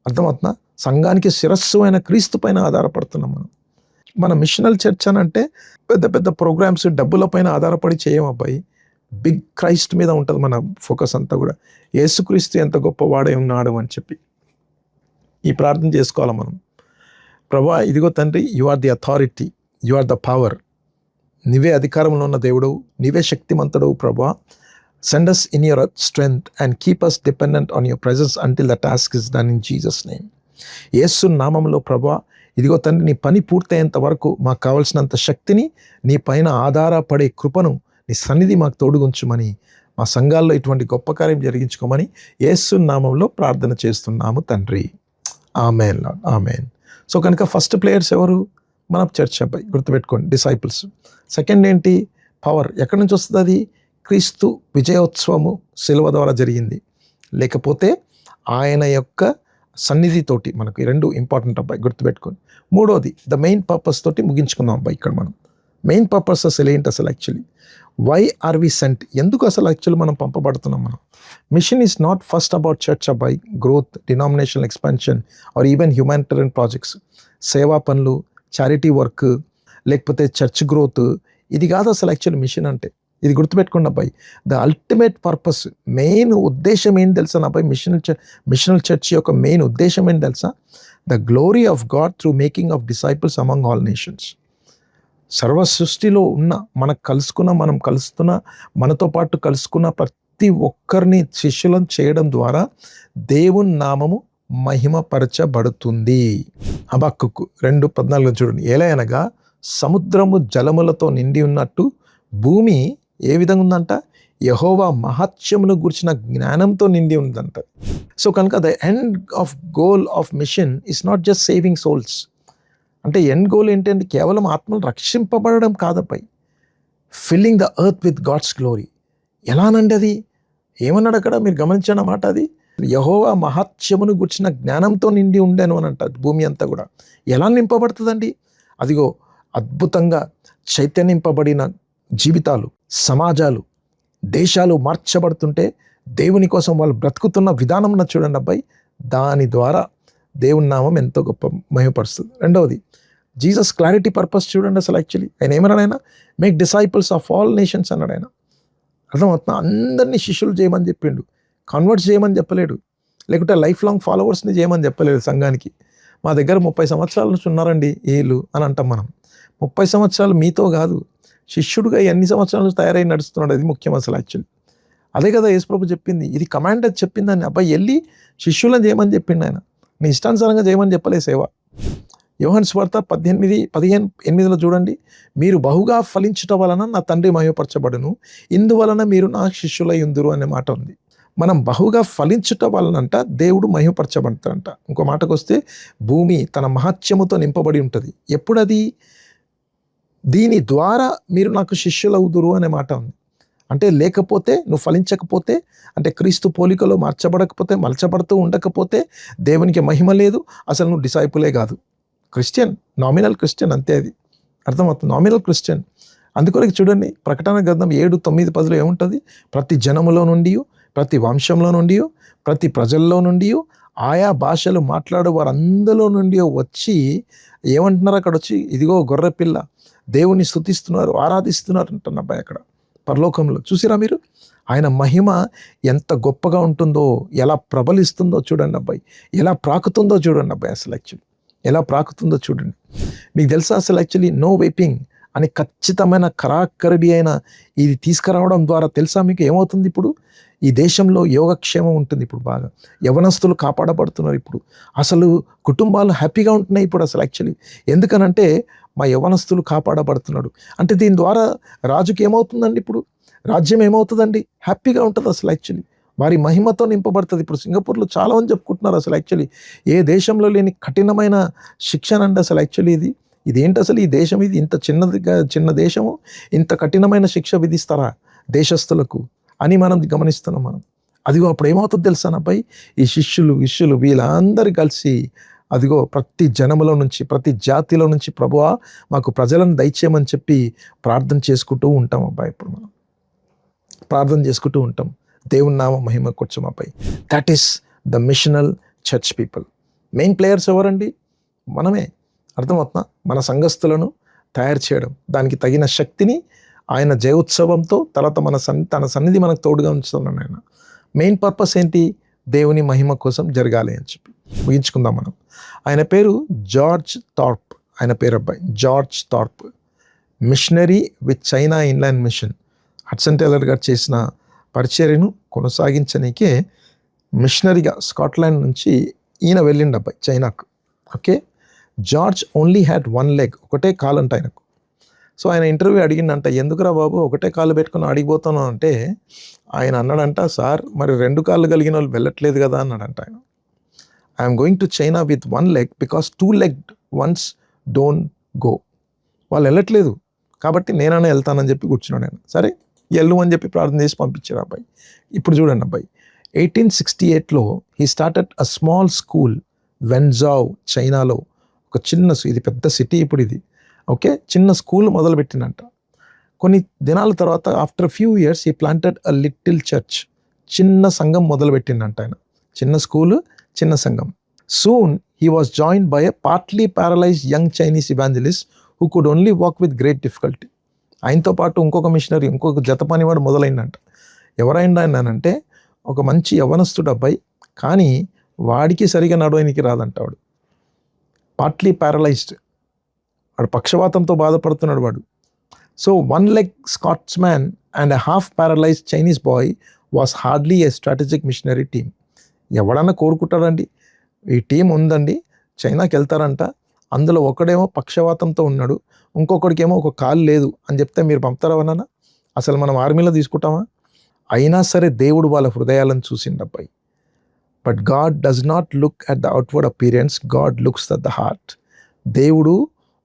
అర్థమవుతుందా? సంఘానికి శిరస్సు అయిన క్రీస్తు పైన ఆధారపడుతున్నాం మనం. మన మిషనల్ చర్చ్ అని అంటే పెద్ద పెద్ద ప్రోగ్రామ్స్ డబ్బుల పైన ఆధారపడి చేయం అబ్బాయి. బిగ్ క్రైస్ట్ మీద ఉంటుంది మన ఫోకస్ అంతా కూడా. యేసుక్రీస్తు ఎంత గొప్పవాడై ఉన్నాడు అని చెప్పి ఈ ప్రార్థన చేసుకోవాలి మనం. ప్రభువా, ఇదిగో తండ్రి, you are the authority, you are the power. నీవే అధికారంలో ఉన్న దేవుడు, నీవే శక్తిమంతుడు ప్రభువా. Send us in your strength and keep us dependent on your presence until the task is done in Jesus name. యేసు నామములో ప్రభువా, ఇదిగో తండ్రి, నీ పని పూర్తయ్యేంత వరకు మాకు కావాల్సినంత శక్తిని, నీ పైన ఆధారపడే కృపను, నీ సన్నిధి మాకు తోడుగుంచుమని, మా సంఘాల్లో ఇటువంటి గొప్ప కార్యం జరిగించుకోమని యేసు నామంలో ప్రార్థన చేస్తున్నాము తండ్రి. Amen lord, amen. సో కనుక ఫస్ట్ ప్లేయర్స్ ఎవరు? మన చర్చ్ అబ్బాయి, గుర్తుపెట్టుకోండి, డిసైపుల్స్. సెకండ్ ఏంటి? పవర్. ఎక్కడి నుంచి వస్తుంది అది? క్రీస్తు విజయోత్సవము శిలువ ద్వారా జరిగింది, లేకపోతే ఆయన యొక్క సన్నిధితోటి. మనకు ఈ రెండు ఇంపార్టెంట్ అబ్బాయి, గుర్తుపెట్టుకోండి. మూడోది ద మెయిన్ పర్పస్ తోటి ముగించుకుందాం అబ్బాయి. ఇక్కడ మనం మెయిన్ పర్పస్ అసలు ఏంటి? అసలు actually why are we sent? ఎందుకు అసలు యాక్చువల్లీ మనం పంపబడుతున్నాం? మనం mission is not first about church అబ్బాయి, growth, denominational expansion or even humanitarian projects, సేవా పనులు, చారిటీ వర్క్, లేకపోతే చర్చ్ గ్రోత్. ఇది కాదు అసలు యాక్చువల్లీ మిషన్ అంటే. ఇది గుర్తుపెట్టుకోండి అబ్బాయి. ద అల్టిమేట్ పర్పస్, మెయిన్ ఉద్దేశం ఏంటి తెలుసా అబ్బాయి? మిషనల్ చర్చ్ యొక్క మెయిన్ ఉద్దేశం ఏంటి తెలుసా? The glory of God through making of disciples among all nations. సర్వ సృష్టిలో ఉన్న మనం కలుస్తున్న మనతో పాటు కలుసుకున్న ప్రతి ఒక్కరిని శిష్యులను చేయడం ద్వారా దేవుని నామము మహిమపరచబడుతుంది. హబక్కూకు 2:14 చూడండి. ఏలయనగా సముద్రము జలములతో నిండి ఉన్నట్టు భూమి ఏ విధంగా ఉందంట? యెహోవా మహత్యమును గురించిన జ్ఞానంతో నిండి ఉందంట. సో కనుక the end of goal of mission is not just saving souls. అంటే ఎండ్ గోల్ ఏంటంటే కేవలం ఆత్మలు రక్షింపబడడం కాదపై, filling the earth with God's glory. ఎలానండి అది? ఏమన్నాడు అక్కడ? మీరు గమనించిన మాట అది. యెహోవా మహత్యమును గుర్చిన జ్ఞానంతో నిండి ఉండేను అని అంటారు. భూమి అంతా కూడా ఎలా నింపబడుతుందండి? అదిగో అద్భుతంగా చైతన్యింపబడిన జీవితాలు, సమాజాలు, దేశాలు మార్చబడుతుంటే దేవుని కోసం వాళ్ళు బ్రతుకుతున్న విధానం చూడండి అబ్బాయి. దాని ద్వారా దేవుని నామం ఎంతో గొప్ప మహిమపరుస్తుంది. రెండవది జీసస్ క్లారిటీ పర్పస్ చూడండి. అసలు యాక్చువల్లీ ఆయన ఏమన్నాడు? ఆయన make disciples of all nations అన్నాడు. ఆయన అర్థమవుతున్నా? అందరినీ శిష్యులు చేయమని చెప్పిండు, కన్వర్ట్స్ చేయమని చెప్పలేడు, లేకుంటే లైఫ్ లాంగ్ ఫాలోవర్స్ని చేయమని చెప్పలేడు సంఘానికి. మా దగ్గర 30 సంవత్సరాల నుంచి ఉన్నారండి వీళ్ళు అని అంటాం మనం. 30 సంవత్సరాలు మీతో కాదు, శిష్యుడుగా ఎన్ని సంవత్సరాల నుంచి తయారై నడుస్తున్నాడు, అది ముఖ్యం అసలు యాక్చువల్లీ. అదే కదా యేసుప్రభు చెప్పింది, ఇది కమాండ్ అది చెప్పిందని. అబ్బాయి వెళ్ళి శిష్యులను చేయమని చెప్పిండు ఆయన, నీ ఇష్టానుసారంగా చేయమని చెప్పలే సేవ. యోహాను సువార్త 15:8 చూడండి. మీరు బహుగా ఫలించుట వలన నా తండ్రి మహిమపరచబడును, ఇందువలన మీరు నా శిష్యులై ఉందురు అనే మాట ఉంది. మనం బహుగా ఫలించుట వలనంట దేవుడు మహిమపరచబడతాడంట. ఇంకో మాటకు వస్తే భూమి తన మహత్యముతో నింపబడి ఉంటుంది. ఎప్పుడది? దీని ద్వారా మీరు నాకు శిష్యులవుదురు అనే మాట ఉంది. అంటే లేకపోతే, నువ్వు ఫలించకపోతే, అంటే క్రీస్తు పోలికలో మార్చబడకపోతే, మలచబడుతూ ఉండకపోతే దేవునికి మహిమ లేదు, అసలు నువ్వు డిసైపులే కాదు. క్రిస్టియన్, నామినల్ క్రిస్టియన్, అంతే. అది అర్థమవుతుంది, నామినల్ క్రిస్టియన్. అందుకొరకు చూడండి, ప్రకటన గ్రంథం 7:9-10 ఏముంటుంది? ప్రతి జనములో నుండి, ప్రతి వంశంలో నుండి, ప్రతి ప్రజల్లో నుండి, ఆయా భాషలు మాట్లాడే వారందరిలో నుండి వచ్చి ఏమంటున్నారు అక్కడ వచ్చి? ఇదిగో గొర్రెపిల్ల, దేవుని స్తుతిస్తున్నారు, ఆరాధిస్తున్నారు అంటున్న అబ్బాయి అక్కడ పరలోకంలో. చూసిరా మీరు? ఆయన మహిమ ఎంత గొప్పగా ఉంటుందో, ఎలా ప్రబలిస్తుందో చూడండి అబ్బాయి, ఎలా ప్రాకుతుందో చూడండి అబ్బాయి. అసలు యాక్చువల్లీ ఎలా ప్రాకుతుందో చూడండి. మీకు తెలుసా అసలు యాక్చువల్లీ నో వెపింగ్ అని ఖచ్చితమైన కరాఖరడి అయిన ఇది తీసుకురావడం ద్వారా తెలుసా మీకు ఏమవుతుంది? ఇప్పుడు ఈ దేశంలో యోగక్షేమం ఉంటుంది. ఇప్పుడు బాగా యవనస్తులు కాపాడబడుతున్నారు. ఇప్పుడు అసలు కుటుంబాలు హ్యాపీగా ఉంటున్నాయి ఇప్పుడు అసలు యాక్చువల్లీ. ఎందుకనంటే మా యవనస్తులు కాపాడబడుతున్నాడు అంటే దీని ద్వారా రాజుకి ఏమవుతుందండి? ఇప్పుడు రాజ్యం ఏమవుతుందండి? హ్యాపీగా ఉంటుంది అసలు యాక్చువల్లీ. వారి మహిమతో నింపబడుతుంది. ఇప్పుడు సింగపూర్లో చాలామంది చెప్పుకుంటున్నారు అసలు యాక్చువల్లీ ఏ దేశంలో లేని కఠినమైన శిక్షణ అండి అసలు యాక్చువల్లీ ఇదేంటి అసలు ఈ దేశం, ఇది ఇంత చిన్న దేశము ఇంత కఠినమైన శిక్ష విధిస్తారా దేశస్తులకు అని మనం గమనిస్తున్నాం మనం. అదిగో అప్పుడు ఏమవుతుంది తెలుసా అబ్బాయి, ఈ శిష్యులు వీళ్ళందరూ కలిసి అదిగో ప్రతి జనములో నుంచి ప్రతి జాతిలో నుంచి ప్రభువా మాకు ప్రజలను దయచేయమని చెప్పి ప్రార్థన చేసుకుంటూ ఉంటాం అబ్బాయి. ఇప్పుడు మనం ప్రార్థన చేసుకుంటూ ఉంటాం దేవుని నామ మహిమ కూర్చోం అబ్బాయి. That is the missional church people. Main players ఎవరండి? మనమే. అర్థమవుతుందా? మన సంఘస్థులను తయారు చేయడం, దానికి తగిన శక్తిని ఆయన జయోత్సవంతో తర్వాత తన సన్నిధి మనకు తోడుగా ఉంచుతున్నాను ఆయన. మెయిన్ పర్పస్ ఏంటి? దేవుని మహిమ కోసం జరగాలి అని చెప్పి ముగించుకుందాం మనం. ఆయన పేరు జార్జ్ థార్ప్. ఆయన పేరు అబ్బాయి George Tharp. Missionary with China Inland Mission. Hudson Taylor గారు చేసిన పరిచర్యను కొనసాగించడానికే మిషనరీగా స్కాట్లాండ్ నుంచి ఈయన వెళ్ళిండు అబ్బాయి చైనాకు. Okay, George only had one leg, ఒకటే కాలు అంట ఆయనకు. సో ఆయన ఇంటర్వ్యూ అడిగిందంట, ఎందుకురా బాబు ఒకటే కాలు పెట్టుకుని అడిగిపోతాను అంటే ఆయన అన్నాడంట, సార్ మరి రెండు కాళ్ళు కలిగిన వాళ్ళు వెళ్ళట్లేదు కదా అన్నాడంట ఆయన. I'm going to China with one leg because two legged once don't go. వాళ్ళు వెళ్ళట్లేదు కాబట్టి నేనైనా వెళ్తానని చెప్పి కూర్చున్నాడు ఆయన. సరే వెళ్ళు అని చెప్పి ప్రార్థన చేసి పంపించారు అబ్బాయి. ఇప్పుడు చూడండి అబ్బాయి, 1868లో he started a small school Wenzhou, చైనాలో. ఒక చిన్న, ఇది పెద్ద సిటీ ఇప్పుడు ఇది. ఓకే, చిన్న స్కూల్ మొదలుపెట్టిందంట. కొన్ని దినాల తర్వాత after few years he planted a little church. చిన్న సంఘం మొదలుపెట్టిందంట ఆయన. చిన్న స్కూలు, చిన్న సంఘం. Soon he was joined by a partly paralysed young Chinese evangelist who could only walk with great difficulty. ఆయనతో పాటు ఇంకొక మిషనరీ, ఇంకొక జత పనివాడు మొదలైందంట. ఎవరైంది ఆయన అంటే ఒక మంచి యవనస్తుడు అబ్బాయి, కానీ వాడికి సరిగా నడవడానికి రాదంట. వాడు పార్ట్లీ ప్యారలైజ్డ్, వాడు పక్షవాతంతో బాధపడుతున్నాడు వాడు. So one leg Scots man and a half paralysed Chinese boy was hardly a strategic missionary team. ఎవడన్నా కోరుకుంటాడండి, ఈ టీం ఉందండి చైనాకి వెళ్తారంట, అందులో ఒకడేమో పక్షవాతంతో ఉన్నాడు, ఇంకొకడికేమో ఒక కాలు లేదు అని చెప్తే మీరు పంపుతారా అన్నా? అసలు మనం ఆర్మీలో తీసుకుంటామా? అయినా సరే దేవుడు వాళ్ళ హృదయాలను చూసిండు అబ్బాయి. But God does not look at the outward appearance, God looks at the heart. దేవుడు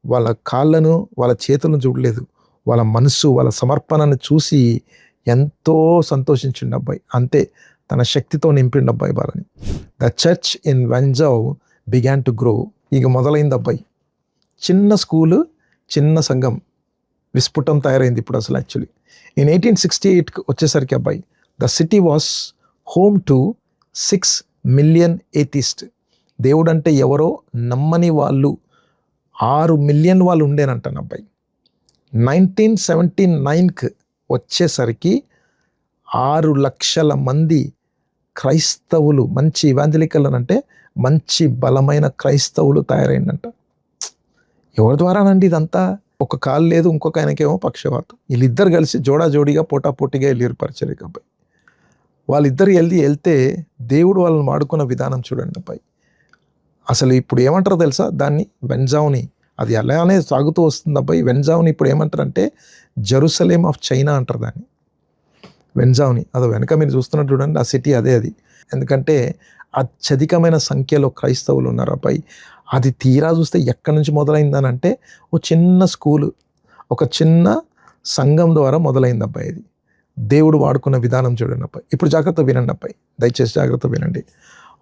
వాళ్ళ కాళ్ళను వాళ్ళ చేతులను చూడలేదు, వాళ్ళ మనస్సు వాళ్ళ సమర్పణను చూసి ఎంతో సంతోషించిండు అబ్బాయి. అంతే, తన శక్తితో నింపిండు అబ్బాయి వాళ్ళని. The church in Wenzhou began to grow. ఇక మొదలైంది అబ్బాయి. చిన్న స్కూలు, చిన్న సంఘం విస్ఫుటం తయారైంది ఇప్పుడు అసలు యాక్చువల్లీ. ఇన్ 1868 వచ్చేసరికి అబ్బాయి the city was home to 6 million atheist. దేవుడు అంటే ఎవరో నమ్మని వాళ్ళు 6 మిలియన్ వాళ్ళు ఉండేనంటాను అబ్బాయి. 1979 వచ్చేసరికి 6 లక్షల మంది క్రైస్తవులు, మంచి ఇవాంజలికల్ అంటే మంచి బలమైన క్రైస్తవులు తయారైందంట. ఎవరి ద్వారానండి ఇదంతా? ఒక కాలు లేదు, ఇంకొక ఆయనకేమో పక్షవాతం. వీళ్ళిద్దరు కలిసి జోడీగా పోటాపోటీగా వెళ్ళారు పరిచర్యకు అబ్బాయి. వాళ్ళిద్దరు వెళ్తే దేవుడు వాళ్ళని వాడుకున్న విధానం చూడండి అబ్బాయి. అసలు ఇప్పుడు ఏమంటారో తెలుసా దాన్ని? వెన్జావ్ని. అది అలానే సాగుతూ వస్తుంది అబ్బాయి. వెన్జావ్ని ఇప్పుడు ఏమంటారంటే జెరూసలేం ఆఫ్ చైనా అంటారు దాన్ని, వెన్జావ్ని. అదో వెనక మీరు చూస్తున్నట్టు చూడండి, ఆ సిటీ అదే అది. ఎందుకంటే అత్యధికమైన సంఖ్యలో క్రైస్తవులు ఉన్నారు అబ్బాయి. అది తీరా చూస్తే ఎక్కడి నుంచి మొదలైందని అంటే ఓ చిన్న స్కూలు, ఒక చిన్న సంఘం ద్వారా మొదలైంది అబ్బాయి. ఇది దేవుడు వాడుకున్న విధానం చూడండి అబ్బాయి. ఇప్పుడు జాగ్రత్త వినండి అబ్బాయి, దయచేసి జాగ్రత్త వినండి.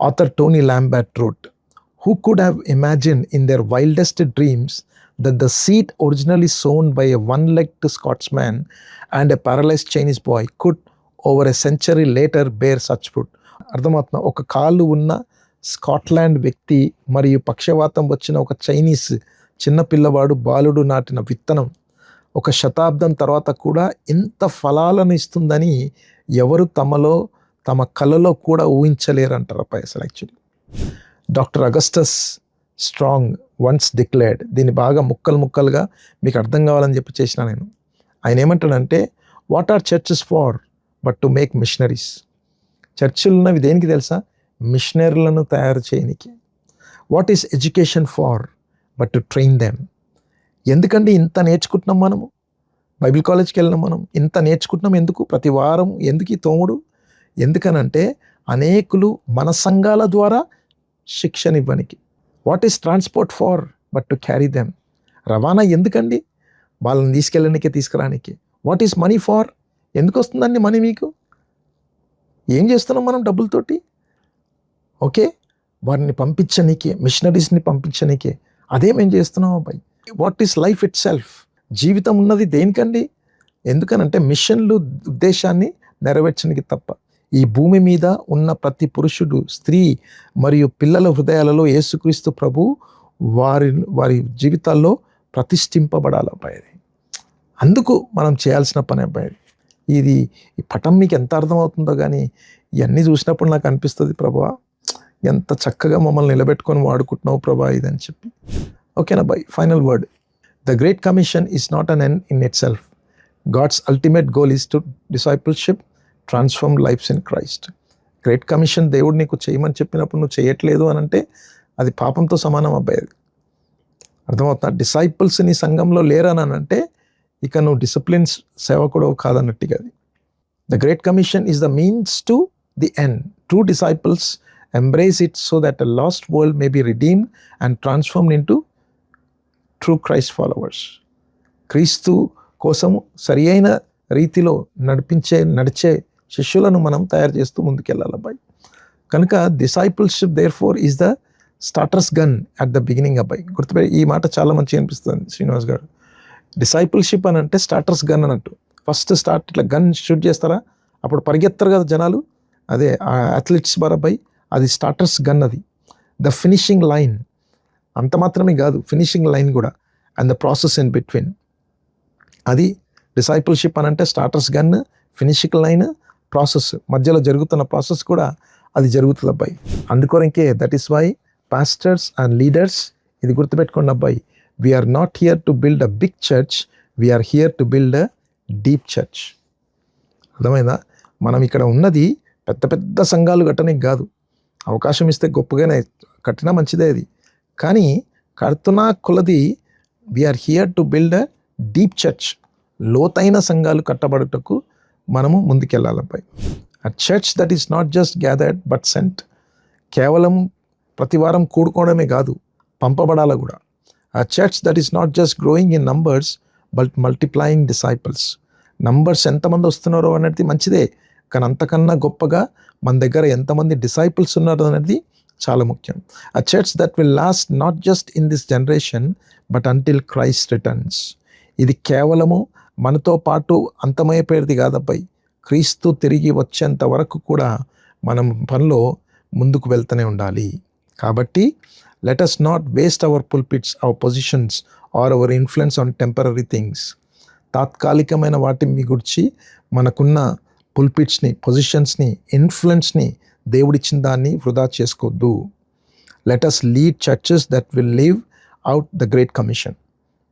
Author Tony Lambert wrote, who could have imagined in their wildest dreams that the seed originally sown by a one-legged Scotsman and a paralyzed Chinese boy could over a century later bear such fruit. అర్థమవుతున్నా? ఒక కాళ్ళు ఉన్న Scotland వ్యక్తి మరియు పక్షవాతం వచ్చిన ఒక Chinese చిన్న పిల్లవాడు, బాలుడు నాటిన విత్తనం ఒక శతాబ్దం తర్వాత కూడా ఇంత ఫలాలను ఇస్తుందని ఎవరు తమ కలలో కూడా ఊహించలేరంటారు అబ్బాయి అసలు actually. Doctor Augustus strong, once declared. దీన్ని బాగా ముక్కలుగా మీకు అర్థం కావాలని చెప్పి చేసిన నేను. ఆయన ఏమంటాడంటే, what are churches for but to make missionaries. చర్చిలు ఉన్నవి దేనికి తెలుసా? మిషనరీలను తయారు చేయనికి. What is education for but to train them. ఎందుకంటే ఇంత నేర్చుకుంటున్నాం మనము, బైబిల్ కాలేజ్కి వెళ్ళినాం మనం, ఇంత నేర్చుకుంటున్నాం ఎందుకు? ప్రతి వారం ఎందుకు ఈ తోముడు? ఎందుకనంటే అనేకులు మన సంఘాల ద్వారా శిక్షణ ఇవ్వనికి. What is transport for but to carry them. రవాణా ఎందుకండి? వాళ్ళని తీసుకెళ్ళడానికి, తీసుకురానికి. What is money for. ఎందుకు వస్తుందండి మనీ మీకు? ఏం చేస్తున్నాం మనం డబ్బులతోటి? ఓకే, వారిని పంపించనీకే, మిషనరీస్ని పంపించనీకే. అదేమేం చేస్తున్నాం అబ్బాయి. What is life it self. జీవితం ఉన్నది దేనికండి? ఎందుకనంటే మిషన్లు ఉద్దేశాన్ని నెరవేర్చడానికి తప్ప. ఈ భూమి మీద ఉన్న ప్రతి పురుషుడు, స్త్రీ మరియు పిల్లల హృదయాలలో యేసుక్రీస్తు ప్రభు వారి జీవితాల్లో ప్రతిష్ఠింపబడాలి అబ్బాయి. అందుకు మనం చేయాల్సిన పని అబ్బాయి. ఇది ఈ పటం మీకు ఎంత అర్థమవుతుందో కానీ ఇవన్నీ చూసినప్పుడు నాకు అనిపిస్తుంది, ప్రభువా ఎంత చక్కగా మమ్మల్ని నిలబెట్టుకొని వాడుకుంటున్నావు ప్రభా ఇదని చెప్పి. ఓకేనా boy. Final word. The great commission is not an end in itself. God's ultimate goal is to discipleship, transform lives in Christ. Great commission దేవుడు నీకు చేయమని చెప్పినప్పుడు నువ్వు చేయట్లేదు అని అంటే అది పాపంతో సమానం అబ్బాయి. అది అర్థమవుతా? డిసైపుల్స్ నీ సంఘంలో లేరని అంటే ఇక నువ్వు డిసిప్లిన్స్ సేవకుడు కాదన్నట్టుగా అది. The great commission is the means to the end. True disciples embrace it so that a lost world may be redeemed and transformed into true Christ followers. క్రీస్తు కోసము సరి అయిన రీతిలో నడిచే శిష్యులను మనం తయారు చేస్తూ ముందుకెళ్ళాలి అబ్బాయి. కనుక discipleship therefore is the starters gun at the beginning అబ్బాయి. గుర్తుపెట్టి ఈ మాట చాలా మంచిగా అనిపిస్తుంది శ్రీనివాస్ గారు. డిసైపుల్షిప్ అని అంటే స్టార్టర్స్ గన్ అన్నట్టు. ఫస్ట్ స్టార్ట్ ఇట్లా గన్ షూట్ చేస్తారా, అప్పుడు పరిగెత్తారు కదా జనాలు, అదే అథ్లెట్స్ బారాబాయ్, అది స్టార్టర్స్ గన్. అది ద ఫినిషింగ్ లైన్. అంత మాత్రమే కాదు, ఫినిషింగ్ లైన్ కూడా, and the process in between. అది డిసైపుల్షిప్ అని అంటే starters gun, finishing line, process, మధ్యలో జరుగుతున్న ప్రాసెస్ కూడా అది జరుగుతుంది అబ్బాయి. అందుకొరకే that is why pastors and leaders, ఇది గుర్తుపెట్టుకోండి అబ్బాయి, we're not here to build a big church, we're here to build a deep church. అర్థమైందా? మనం ఇక్కడ ఉన్నది పెద్ద పెద్ద సంఘాలు కట్టడానికి కాదు. అవకాశం ఇస్తే గొప్పగానే కట్టినా మంచిదే అది, కానీ కడుతున్నా కొలది we are here to build a deep church. లోతైన సంఘాలు కట్టబడుటకు మనము ముందుకెళ్ళాలబ్బాయి. A church that is not just gathered but sent. కేవలం ప్రతి వారం కూడుకోవడమే కాదు, పంపబడాల కూడా. A church that is not just growing in numbers but multiplying disciples. Numbers ఎంతమంది వస్తున్నారో అనేది మంచిదే, కానీ అంతకన్నా గొప్పగా మన దగ్గర ఎంతమంది డిసైపుల్స్ ఉన్నారు అనేది చాలా ముఖ్యం. అ church that will last not just in this generation but until Christ returns. ఇది కేవలము మనతో పాటు అంతమైపోయేది కాదబ్బాయి, క్రీస్తు తిరిగి వచ్చేంత వరకు కూడా మనం పనిలో ముందుకు వెళ్తూనే ఉండాలి. కాబట్టి let us not waste our pulpits, our positions or our influence on temporary things. తాత్కాలికమైన వాటిని గురించి మనకున్న పుల్పిట్స్ని, పొజిషన్స్ని, ఇన్ఫ్లుయెన్స్ని, దేవుడిచ్చిన దాన్ని వృధా చేసుకోవద్దు. Let us lead churches that will live out the great commission.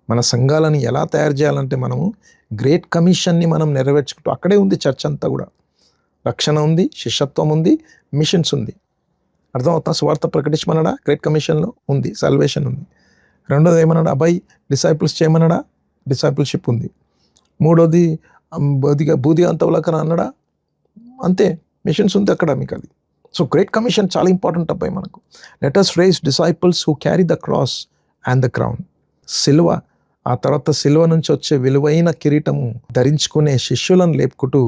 మన సంఘాలను ఎలా తయారు చేయాలంటే మనము గ్రేట్ కమిషన్ని మనం నెరవేర్చుకుంటూ, అక్కడే ఉంది చర్చ్ అంతా కూడా. రక్షణ ఉంది, శిష్యత్వం ఉంది, మిషన్స్ ఉంది. అర్థమవుతా? స్వార్థ ప్రకటించమన్నాడా? గ్రేట్ కమిషన్లో ఉంది. సాల్వేషన్ ఉంది. రెండోది ఏమన్నాడా? అబ్బాయి డిసైపుల్స్ చేయమన్నాడా? డిసైపుల్షిప్ ఉంది. మూడోది బూది అంతవలకన అన్నాడా? అంతే, మిషన్స్ ఉంది అక్కడ మీకు అది. సో గ్రేట్ కమిషన్ చాలా ఇంపార్టెంట్ అబ్బాయి మనకు. Let us raise disciples who carry the cross and the crown. సిలువ, ఆ తర్వాత సిలువ నుంచి వచ్చే విలువైన కిరీటము ధరించుకునే శిష్యులను లేపుకుంటూ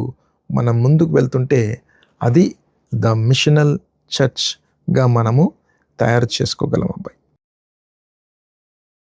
మనం ముందుకు వెళ్తుంటే అది ద మిషనల్ చర్చ్గా మనము తయారు చేసుకోగలం అబ్బాయి.